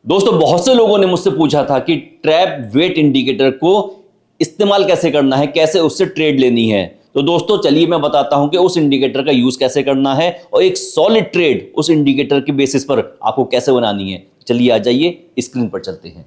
दोस्तों बहुत से लोगों ने मुझसे पूछा था कि ट्रैप वेट इंडिकेटर को इस्तेमाल कैसे करना है, कैसे उससे ट्रेड लेनी है। तो दोस्तों चलिए मैं बताता हूं कि उस इंडिकेटर का यूज कैसे करना है और एक सॉलिड ट्रेड उस इंडिकेटर के बेसिस पर आपको कैसे बनानी है। चलिए आ जाइए स्क्रीन पर चलते हैं।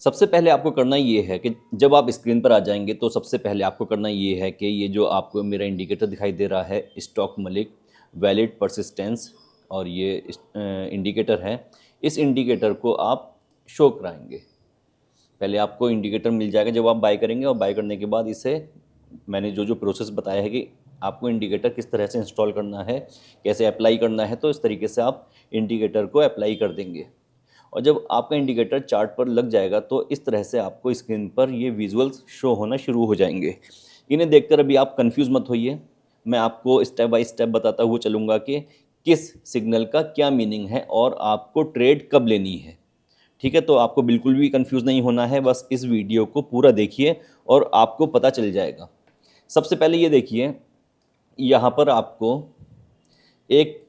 सबसे पहले आपको करना ये है कि जब आप स्क्रीन पर आ जाएंगे तो सबसे पहले आपको करना ये है कि ये जो आपको मेरा इंडिकेटर दिखाई दे रहा है स्टॉक मलिक वैलिड परसिस्टेंस और ये इंडिकेटर है, इस इंडिकेटर को आप शो कराएंगे। पहले आपको इंडिकेटर मिल जाएगा जब आप बाय करेंगे और बाय करने के बाद इसे मैंने जो जो प्रोसेस बताया है कि आपको इंडिकेटर किस तरह से इंस्टॉल करना है, कैसे अप्लाई करना है, तो इस तरीके से आप इंडिकेटर को अप्लाई कर देंगे। और जब आपका इंडिकेटर चार्ट पर लग जाएगा तो इस तरह से आपको स्क्रीन पर ये विजुअल्स शो होना शुरू हो जाएंगे। इन्हें देखकर अभी आप कंफ्यूज मत होइए, मैं आपको स्टेप बाय स्टेप बताता हुआ चलूँगा कि किस सिग्नल का क्या मीनिंग है और आपको ट्रेड कब लेनी है। ठीक है, तो आपको बिल्कुल भी कंफ्यूज नहीं होना है, बस इस वीडियो को पूरा देखिए और आपको पता चल जाएगा। सबसे पहले ये देखिए, यहाँ पर आपको एक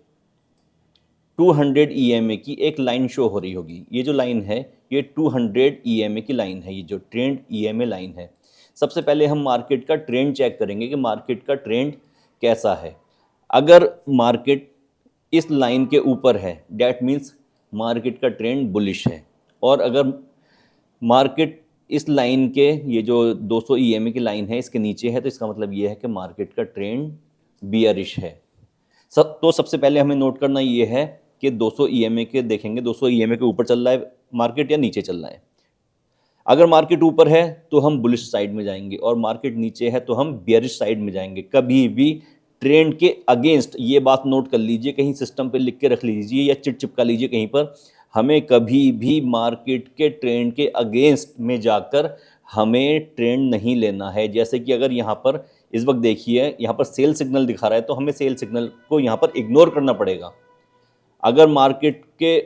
200 EMA की एक लाइन शो हो रही होगी। ये जो लाइन है ये 200 EMA की लाइन है, ये जो ट्रेंड EMA लाइन है। सबसे पहले हम मार्केट का ट्रेंड चेक करेंगे कि मार्केट का ट्रेंड कैसा है। अगर मार्केट इस लाइन के ऊपर है डैट मीन्स मार्केट का ट्रेंड बुलिश है, और अगर मार्केट इस लाइन के ये जो 200 EMA की लाइन है इसके नीचे है तो इसका मतलब ये है कि मार्केट का ट्रेंड बियरिश है। तो सबसे पहले हमें नोट करना ये है कि 200 EMA के देखेंगे, 200 EMA के ऊपर चल रहा है मार्केट या नीचे चल रहा है। अगर मार्केट ऊपर है तो हम बुलिश साइड में जाएंगे और मार्केट नीचे है तो हम बियरिश साइड में जाएंगे। कभी भी ट्रेंड के अगेंस्ट, ये बात नोट कर लीजिए, कहीं सिस्टम पे लिख के रख लीजिए या चिपका लीजिए कहीं पर, हमें कभी भी मार्केट के ट्रेंड के अगेंस्ट में जाकर हमें ट्रेंड नहीं लेना है। जैसे कि अगर यहाँ पर इस वक्त देखिए यहाँ पर सेल सिग्नल दिखा रहा है तो हमें सेल सिग्नल को यहाँ पर इग्नोर करना पड़ेगा। अगर मार्केट के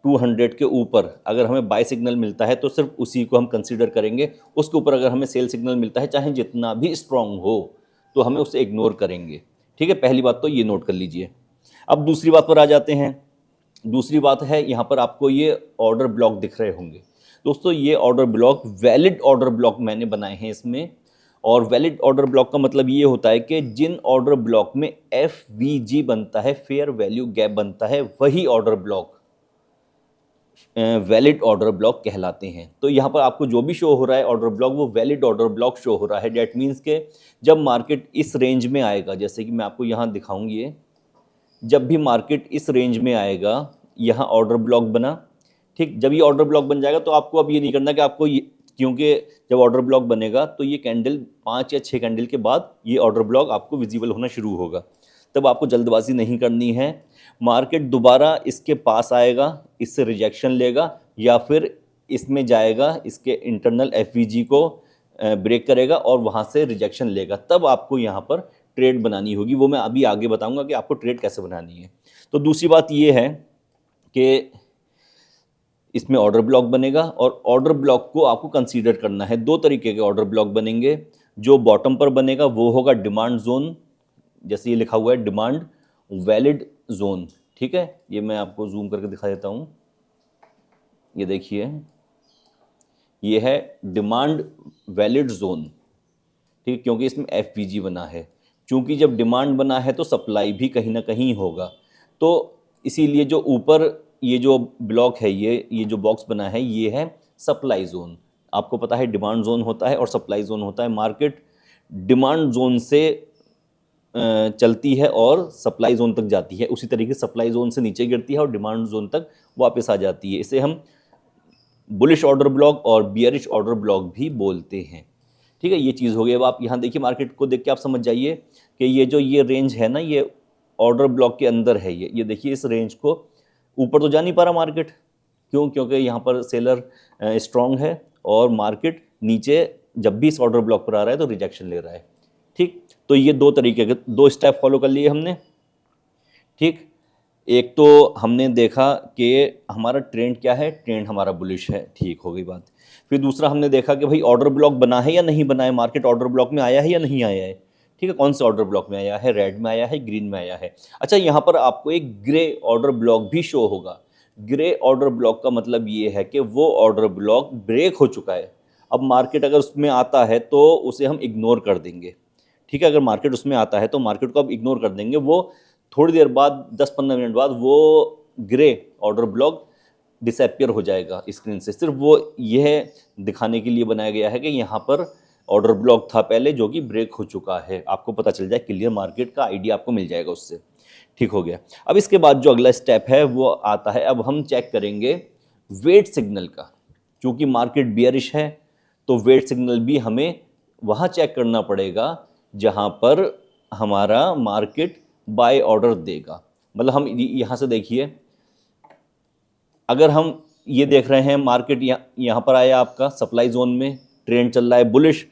200 के ऊपर अगर हमें बाय सिग्नल मिलता है तो सिर्फ उसी को हम कंसीडर करेंगे। उसके ऊपर अगर हमें सेल सिग्नल मिलता है चाहे जितना भी स्ट्रांग हो तो हमें उसे इग्नोर करेंगे। ठीक है, पहली बात तो ये नोट कर लीजिए। अब दूसरी बात पर आ जाते हैं। दूसरी बात है यहाँ पर आपको ये ऑर्डर ब्लॉक दिख रहे होंगे। दोस्तों ये order block valid order block मैंने बनाए हैं इसमें, और वैलिड ऑर्डर ब्लॉक का मतलब ये होता है कि जिन ऑर्डर ब्लॉक में FVG बनता है, फेयर वैल्यू गैप बनता है, वही order block valid order block कहलाते हैं। तो यहाँ पर आपको जो भी शो हो रहा है ऑर्डर ब्लॉक वो वैलिड ऑर्डर ब्लॉक शो हो रहा है। डैट मीन्स के जब मार्केट इस रेंज में आएगा, जैसे कि मैं आपको यहाँ दिखाऊंगी, ये जब भी मार्केट इस रेंज में आएगा यहाँ ऑर्डर ब्लॉक बना। ठीक, जब ये ऑर्डर ब्लॉक बन जाएगा तो आपको अब ये नहीं करना कि आपको ये, क्योंकि जब ऑर्डर ब्लॉक बनेगा तो ये कैंडल 5 या 6 कैंडल के बाद ये ऑर्डर ब्लॉक आपको विजिबल होना शुरू होगा। तब आपको जल्दबाजी नहीं करनी है। मार्केट दोबारा इसके पास आएगा, इससे रिजेक्शन लेगा या फिर इसमें जाएगा, इसके इंटरनल FVG को ब्रेक करेगा और वहाँ से रिजेक्शन लेगा, तब आपको यहाँ पर ट्रेड बनानी होगी। वो मैं अभी आगे बताऊंगा कि आपको ट्रेड कैसे बनानी है। तो दूसरी बात ये है कि इसमें ऑर्डर ब्लॉक बनेगा और ऑर्डर ब्लॉक को आपको कंसीडर करना है। दो तरीके के ऑर्डर ब्लॉक बनेंगे। जो बॉटम पर बनेगा वो होगा डिमांड जोन, जैसे ये लिखा हुआ है डिमांड वैलिड जोन। ठीक है, ये मैं आपको जूम करके दिखा देता हूँ। ये देखिए ये है डिमांड वैलिड जोन। ठीक, क्योंकि इसमें FVG बना है। क्योंकि जब डिमांड बना है तो सप्लाई भी कहीं ना कहीं होगा, तो इसीलिए जो ऊपर ये जो ब्लॉक है, ये जो बॉक्स बना है ये है सप्लाई जोन। आपको पता है डिमांड जोन होता है और सप्लाई जोन होता है। मार्केट डिमांड जोन से चलती है और सप्लाई जोन तक जाती है, उसी तरीके से सप्लाई जोन से नीचे गिरती है और डिमांड जोन तक वापस आ जाती है। इसे हम बुलिश ऑर्डर ब्लॉक और बियरिश ऑर्डर ब्लॉक भी बोलते हैं। ठीक है, ये चीज़ हो गई। अब आप यहाँ देखिए, मार्केट को देख के आप समझ जाइए कि ये रेंज है ना, ये ऑर्डर ब्लॉक के अंदर है। ये देखिए, इस रेंज को ऊपर तो जा नहीं पा रहा मार्केट। क्यों? क्योंकि यहाँ पर सेलर स्ट्रांग है और मार्केट नीचे जब भी इस ऑर्डर ब्लॉक पर आ रहा है तो रिजेक्शन ले रहा है। ठीक, तो ये दो तरीके के दो स्टेप फॉलो कर लिए हमने। ठीक, एक तो हमने देखा कि हमारा ट्रेंड क्या है, ट्रेंड हमारा बुलिश है, ठीक हो गई बात। फिर दूसरा हमने देखा कि भाई ऑर्डर ब्लॉक बना है या नहीं बना है, मार्केट ऑर्डर ब्लॉक में आया है या नहीं आया है। ठीक है, कौन से ऑर्डर ब्लॉक में आया है, रेड में आया है, ग्रीन में आया है। अच्छा, यहाँ पर आपको एक ग्रे ऑर्डर ब्लॉक भी शो होगा। ग्रे ऑर्डर ब्लॉक का मतलब ये है कि वो ऑर्डर ब्लॉक ब्रेक हो चुका है। अब मार्केट अगर उसमें आता है तो उसे हम इग्नोर कर देंगे, ठीक है। अगर मार्केट उसमें आता है तो मार्केट को आप इग्नोर कर देंगे, वो थोड़ी देर बाद 10-15 मिनट बाद वो ग्रे ऑर्डर ब्लॉक डिसअपियर हो जाएगा स्क्रीन से। सिर्फ वो यह दिखाने के लिए बनाया गया है कि यहाँ पर ऑर्डर ब्लॉक था पहले जो कि ब्रेक हो चुका है, आपको पता चल जाए, क्लियर मार्केट का आइडिया आपको मिल जाएगा उससे। ठीक हो गया। अब इसके बाद जो अगला स्टेप है वो आता है, अब हम चेक करेंगे वेट सिग्नल का। क्योंकि मार्केट बियरिश है तो वेट सिग्नल भी हमें वहाँ चेक करना पड़ेगा जहाँ पर हमारा मार्केट बाय ऑर्डर देगा। मतलब हम यहाँ से देखिए, अगर हम ये देख रहे हैं मार्केट यहाँ पर आया आपका सप्लाई जोन में, ट्रेंड चल रहा है बुलिश,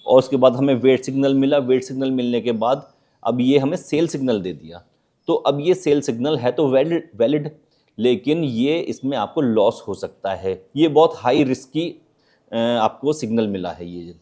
और उसके बाद हमें वेट सिग्नल मिला। वेट सिग्नल मिलने के बाद अब ये हमें सेल सिग्नल दे दिया। तो अब ये सेल सिग्नल है तो वैलिड, लेकिन ये इसमें आपको लॉस हो सकता है। ये बहुत हाई रिस्की आपको सिग्नल मिला है ये,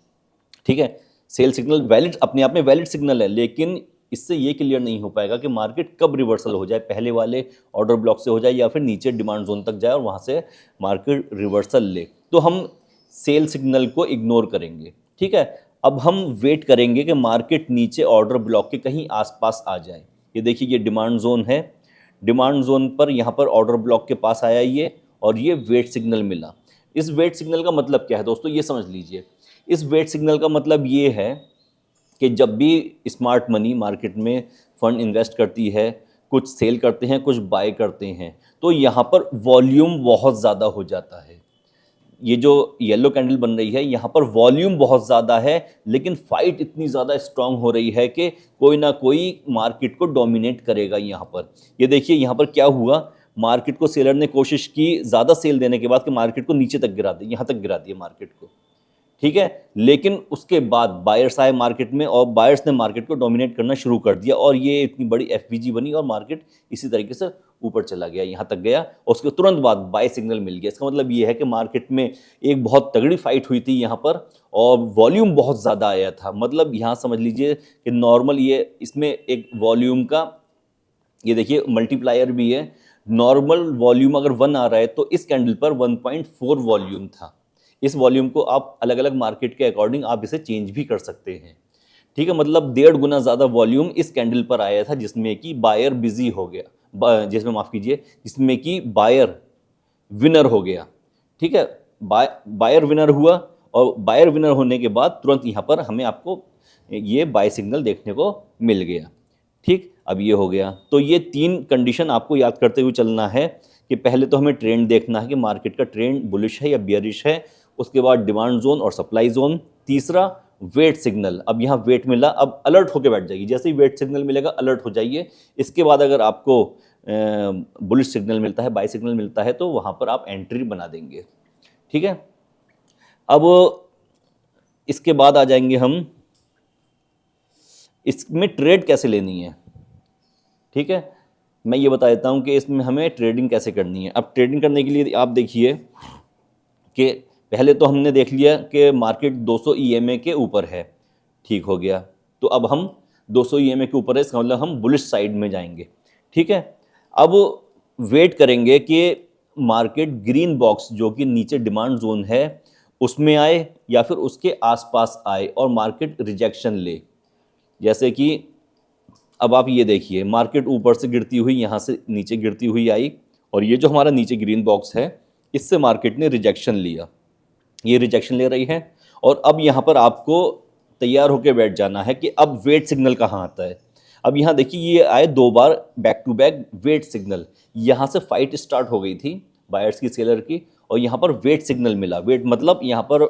ठीक है। सेल सिग्नल वैलिड, अपने आप में वैलिड सिग्नल है, लेकिन इससे ये क्लियर नहीं हो पाएगा कि मार्केट कब रिवर्सल हो जाए, पहले वाले ऑर्डर ब्लॉक से हो जाए या फिर नीचे डिमांड जोन तक जाए और वहाँ से मार्केट रिवर्सल ले। तो हम सेल सिग्नल को इग्नोर करेंगे, ठीक है। अब हम वेट करेंगे कि मार्केट नीचे ऑर्डर ब्लॉक के कहीं आसपास आ जाए। ये देखिए, ये डिमांड जोन है, डिमांड जोन पर यहाँ पर ऑर्डर ब्लॉक के पास आया ये, और ये वेट सिग्नल मिला। इस वेट सिग्नल का मतलब क्या है दोस्तों, ये समझ लीजिए। इस वेट सिग्नल का मतलब ये है कि जब भी स्मार्ट मनी मार्केट में फंड इन्वेस्ट करती है, कुछ सेल करते हैं, कुछ बाय करते हैं, तो यहाँ पर वॉल्यूम बहुत ज़्यादा हो जाता है। ये जो येलो कैंडल बन रही है, यहाँ पर वॉल्यूम बहुत ज़्यादा है, लेकिन फाइट इतनी ज़्यादा स्ट्रांग हो रही है कि कोई ना कोई मार्केट को डोमिनेट करेगा यहाँ पर। ये देखिए यहाँ पर क्या हुआ, मार्केट को सेलर ने कोशिश की ज़्यादा सेल देने के बाद कि मार्केट को नीचे तक गिरा दे, यहाँ तक गिरा दिया मार्केट को, ठीक है। लेकिन उसके बाद बायर्स आए मार्केट में और बायर्स ने मार्केट को डोमिनेट करना शुरू कर दिया, और ये इतनी बड़ी एफवीजी बनी और मार्केट इसी तरीके से ऊपर चला गया, यहाँ तक गया, और उसके तुरंत बाद बाय सिग्नल मिल गया। इसका मतलब ये है कि मार्केट में एक बहुत तगड़ी फाइट हुई थी यहाँ पर, और वॉल्यूम बहुत ज़्यादा आया था। मतलब यहाँ समझ लीजिए कि नॉर्मल ये इसमें एक वॉल्यूम का, ये देखिए मल्टीप्लायर भी है। नॉर्मल वॉल्यूम अगर 1 आ रहा है तो इस कैंडल पर 1.4 वॉल्यूम था। इस वॉल्यूम को आप अलग अलग मार्केट के अकॉर्डिंग आप इसे चेंज भी कर सकते हैं, ठीक है। मतलब 1.5 गुना ज़्यादा वॉल्यूम इस कैंडल पर आया था, जिसमें कि बायर बिजी हो गया, जिसमें माफ़ कीजिए, जिसमें कि बायर विनर हो गया, ठीक है। बायर विनर हुआ, और बायर विनर होने के बाद तुरंत यहाँ पर हमें आपको ये बाय सिग्नल देखने को मिल गया, ठीक। अब ये हो गया। तो ये 3 कंडीशन आपको याद करते हुए चलना है कि पहले तो हमें ट्रेंड देखना है कि मार्केट का ट्रेंड बुलिश है या बियरिश है, उसके बाद डिमांड जोन और सप्लाई जोन, तीसरा वेट सिग्नल। अब यहाँ वेट मिला, अब अलर्ट होकर बैठ जाइए, जैसे ही वेट सिग्नल मिलेगा अलर्ट हो जाइए। इसके बाद अगर आपको बुलिश सिग्नल मिलता है, बाय सिग्नल मिलता है, तो वहाँ पर आप एंट्री बना देंगे, ठीक है। अब इसके बाद आ जाएंगे हम, इसमें ट्रेड कैसे लेनी है, ठीक है। मैं ये बता देता हूँ कि इसमें हमें ट्रेडिंग कैसे करनी है। अब ट्रेडिंग करने के लिए आप देखिए कि पहले तो हमने देख लिया कि मार्केट 200 EMA के ऊपर है, ठीक हो गया। तो अब हम 200 EMA के ऊपर है, इसका मतलब हम बुलिश साइड में जाएंगे, ठीक है। अब वेट करेंगे कि मार्केट ग्रीन बॉक्स जो कि नीचे डिमांड जोन है उसमें आए या फिर उसके आसपास आए और मार्केट रिजेक्शन ले। जैसे कि अब आप ये देखिए, मार्केट ऊपर से गिरती हुई यहाँ से नीचे गिरती हुई आई, और ये जो हमारा नीचे ग्रीन बॉक्स है इससे मार्केट ने रिजेक्शन लिया, ये रिजेक्शन ले रही है। और अब यहाँ पर आपको तैयार होकर बैठ जाना है कि अब वेट सिग्नल कहाँ आता है। अब यहाँ देखिए, ये आए 2 बार back to back wait signal, यहाँ से फाइट स्टार्ट हो गई थी बायर्स की सेलर की, और यहाँ पर वेट सिग्नल मिला। वेट मतलब यहाँ पर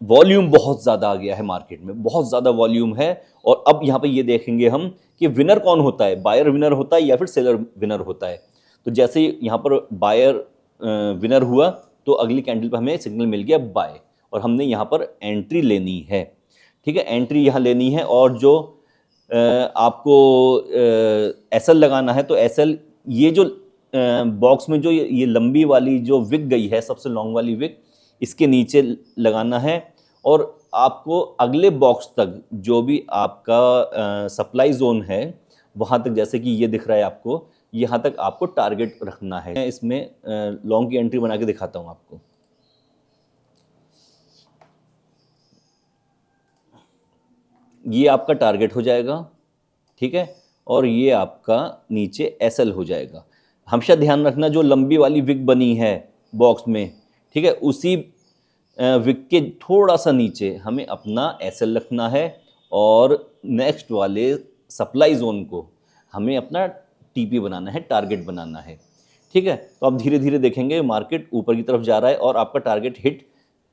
वॉल्यूम बहुत ज़्यादा आ गया है, मार्केट में बहुत ज़्यादा वॉल्यूम है। और अब यहाँ पे ये देखेंगे हम कि विनर कौन होता है, बायर विनर होता है या फिर सेलर विनर होता है। तो जैसे ही यहाँ पर बायर विनर हुआ तो अगली कैंडल पर हमें सिग्नल मिल गया बाय, और हमने यहाँ पर एंट्री लेनी है, ठीक है। एंट्री यहाँ लेनी है, और जो आपको एसएल लगाना है तो एसएल, ये जो बॉक्स में जो ये लंबी वाली जो विक गई है, सबसे लॉन्ग वाली विक, इसके नीचे लगाना है। और आपको अगले बॉक्स तक जो भी आपका सप्लाई जोन है वहाँ तक, जैसे कि ये दिख रहा है आपको, यहाँ तक आपको टारगेट रखना है। मैं इसमें लॉन्ग की एंट्री बना के दिखाता हूँ आपको। ये आपका टारगेट हो जाएगा, ठीक है, और ये आपका नीचे एसएल हो जाएगा। हमेशा ध्यान रखना जो लंबी वाली विक बनी है बॉक्स में, ठीक है, उसी विक के थोड़ा सा नीचे हमें अपना एसएल रखना है और नेक्स्ट वाले सप्लाई जोन को हमें अपना टीपी बनाना है, टारगेट बनाना है, ठीक है। तो आप धीरे धीरे देखेंगे मार्केट ऊपर की तरफ जा रहा है और आपका टारगेट हिट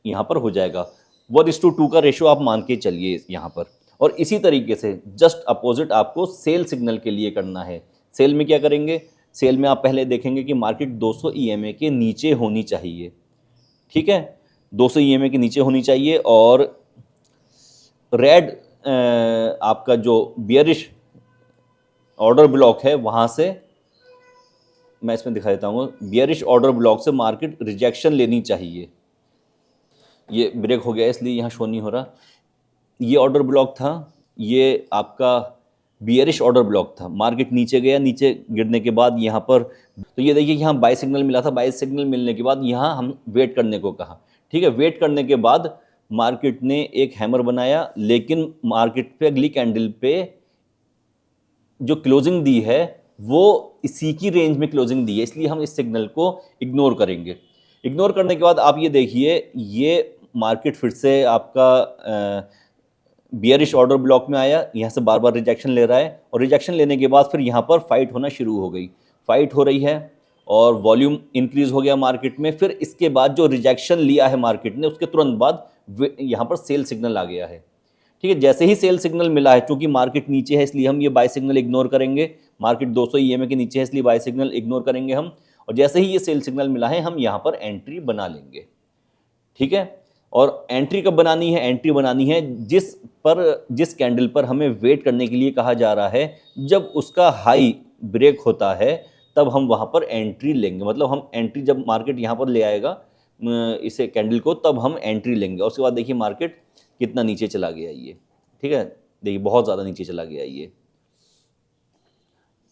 यहाँ पर हो जाएगा। 1:2 का रेशो आप मान के चलिए यहाँ पर। और इसी तरीके से जस्ट अपोजिट आपको सेल सिग्नल के लिए करना है। सेल में क्या करेंगे, सेल में आप पहले देखेंगे कि मार्केट 200 ईएमए के नीचे होनी चाहिए, ठीक है, 200 ईएमए के नीचे होनी चाहिए। और रेड आपका जो बियरिश ऑर्डर ब्लॉक है वहाँ से, मैं इसमें दिखा देता हूँ, बियरिश ऑर्डर ब्लॉक से मार्केट रिजेक्शन लेनी चाहिए। ये ब्रेक हो गया इसलिए यहाँ शो नहीं हो रहा। ये ऑर्डर ब्लॉक था, ये आपका बियरिश ऑर्डर ब्लॉक था। मार्केट नीचे गया, नीचे गिरने के बाद यहाँ पर, तो ये देखिए यहाँ बाय सिग्नल मिला था। बाय सिग्नल मिलने के बाद यहाँ हम वेट करने को कहा, ठीक है। वेट करने के बाद मार्केट ने एक हैमर बनाया, लेकिन मार्केट पे अगली कैंडल पे जो क्लोजिंग दी है वो इसी की रेंज में क्लोजिंग दी है, इसलिए हम इस सिग्नल को इग्नोर करेंगे। इग्नोर करने के बाद आप ये देखिए, ये मार्केट फिर से आपका बियरिश ऑर्डर ब्लॉक में आया, यहाँ से बार बार रिजेक्शन ले रहा है और रिजेक्शन लेने के बाद फिर यहाँ पर फाइट होना शुरू हो गई। फाइट हो रही है और वॉल्यूम इंक्रीज हो गया मार्केट में। फिर इसके बाद जो रिजेक्शन लिया है मार्केट ने, उसके तुरंत बाद यहाँ पर सेल सिग्नल आ गया है, ठीक है। जैसे ही सेल सिग्नल मिला है, चूंकि मार्केट नीचे है इसलिए हम ये बाय सिग्नल इग्नोर करेंगे। मार्केट 200 ईएमए के नीचे है इसलिए बाय सिग्नल इग्नोर करेंगे हम। और जैसे ही ये सेल सिग्नल मिला है हम यहाँ पर एंट्री बना लेंगे, ठीक है। और एंट्री कब बनानी है, एंट्री बनानी है जिस कैंडल पर हमें वेट करने के लिए कहा जा रहा है, जब उसका हाई ब्रेक होता है तब हम वहाँ पर एंट्री लेंगे। मतलब हम एंट्री जब मार्केट यहाँ पर ले आएगा इसे कैंडल को, तब हम एंट्री लेंगे। और उसके बाद देखिए मार्केट कितना नीचे चला गया ये, ठीक है, देखिए बहुत ज़्यादा नीचे चला गया ये।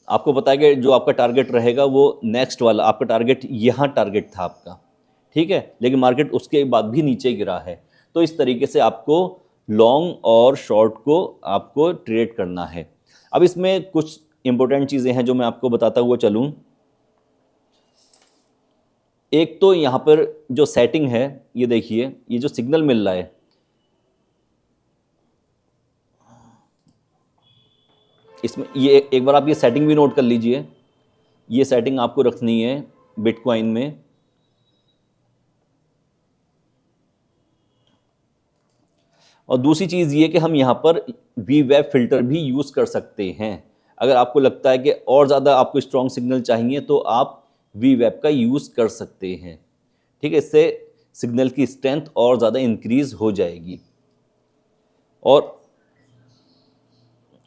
आपको पता है कि जो आपका टारगेट रहेगा वो नेक्स्ट वाला, आपका टारगेट यहाँ टारगेट था आपका, ठीक है, लेकिन मार्केट उसके बाद भी नीचे गिरा है। तो इस तरीके से आपको लॉन्ग और शॉर्ट को आपको ट्रेड करना है। अब इसमें कुछ इंपॉर्टेंट चीज़ें हैं जो मैं आपको बताता हुआ चलूँ। एक तो यहाँ पर जो सेटिंग है, ये देखिए, ये जो सिग्नल मिल रहा है, इसमें ये एक बार आप ये सेटिंग भी नोट कर लीजिए। ये सेटिंग आपको रखनी है बिटकॉइन में। और दूसरी चीज़ ये कि हम यहाँ पर वी वेब फिल्टर भी यूज़ कर सकते हैं। अगर आपको लगता है कि और ज़्यादा आपको स्ट्रॉन्ग सिग्नल चाहिए तो आप वी वेब का यूज़ कर सकते हैं, ठीक है। इससे सिग्नल की स्ट्रेंथ और ज़्यादा इंक्रीज हो जाएगी। और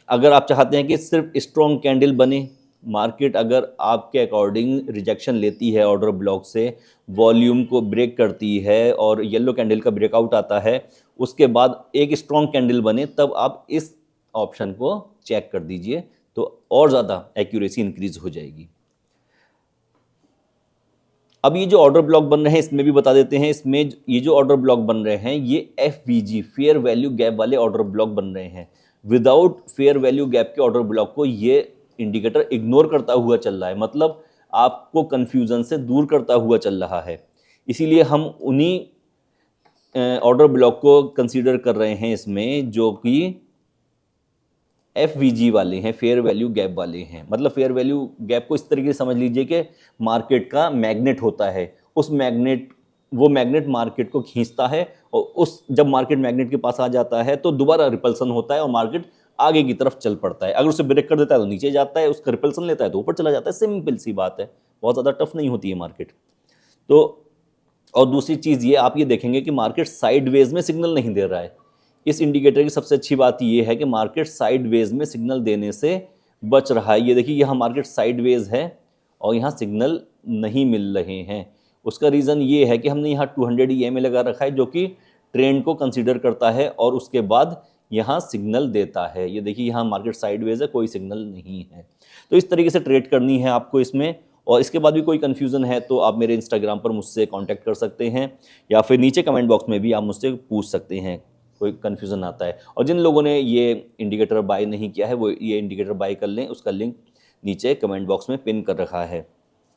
अगर आप चाहते हैं कि सिर्फ स्ट्रॉन्ग कैंडल बने, मार्केट अगर आपके अकॉर्डिंग रिजेक्शन लेती है ऑर्डर ब्लॉक से, वॉल्यूम को ब्रेक करती है और येलो कैंडल का ब्रेकआउट आता है, उसके बाद एक स्ट्रॉन्ग कैंडल बने, तब आप इस ऑप्शन को चेक कर दीजिए, तो और ज़्यादा एक्यूरेसी इंक्रीज हो जाएगी। अब ये जो ऑर्डर ब्लॉक बन रहे हैं इसमें भी बता देते हैं। इसमें ये जो ऑर्डर ब्लॉक बन रहे हैं ये FVG फेयर वैल्यू गैप वाले ऑर्डर ब्लॉक बन रहे हैं। विदाउट फेयर वैल्यू गैप के ऑर्डर ब्लॉक को ये इंडिकेटर इग्नोर करता हुआ चल रहा है, मतलब आपको कंफ्यूजन से दूर करता हुआ चल रहा है। इसीलिए हम उन्हीं ऑर्डर ब्लॉक को कंसीडर कर रहे हैं इसमें जो कि FVG वाले हैं, फेयर वैल्यू गैप वाले हैं। मतलब फेयर वैल्यू गैप को इस तरीके से समझ लीजिए कि मार्केट का मैग्नेट होता है, वो मैग्नेट मार्केट को खींचता है और जब मार्केट मैग्नेट के पास आ जाता है तो दोबारा रिपल्सन होता है और मार्केट आगे की तरफ चल पड़ता है। अगर उसे ब्रेक कर देता है तो नीचे जाता है, उसका रिपल्सन लेता है तो ऊपर चला जाता है। सिंपल सी बात है, बहुत ज़्यादा टफ नहीं होती है मार्केट। तो और दूसरी चीज़ ये, आप ये देखेंगे कि मार्केट साइडवेज में सिग्नल नहीं दे रहा है। इस इंडिकेटर की सबसे अच्छी बात ये है कि मार्केट साइडवेज में सिग्नल देने से बच रहा है। ये देखिए यहाँ मार्केट साइडवेज है और यहाँ सिग्नल नहीं मिल रहे हैं। उसका रीज़न ये है कि हमने यहाँ 200 EMA लगा रखा है जो कि ट्रेंड को कंसीडर करता है और उसके बाद यहाँ सिग्नल देता है। ये देखिए यहाँ मार्केट साइडवेज है, कोई सिग्नल नहीं है। तो इस तरीके से ट्रेड करनी है आपको इसमें। और इसके बाद भी कोई कन्फ्यूज़न है तो आप मेरे इंस्टाग्राम पर मुझसे कांटेक्ट कर सकते हैं, या फिर नीचे कमेंट बॉक्स में भी आप मुझसे पूछ सकते हैं, कोई कन्फ्यूज़न आता है। और जिन लोगों ने ये इंडिकेटर बाय नहीं किया है वो ये इंडिकेटर बाय कर लें, उसका लिंक नीचे कमेंट बॉक्स में पिन कर रखा है।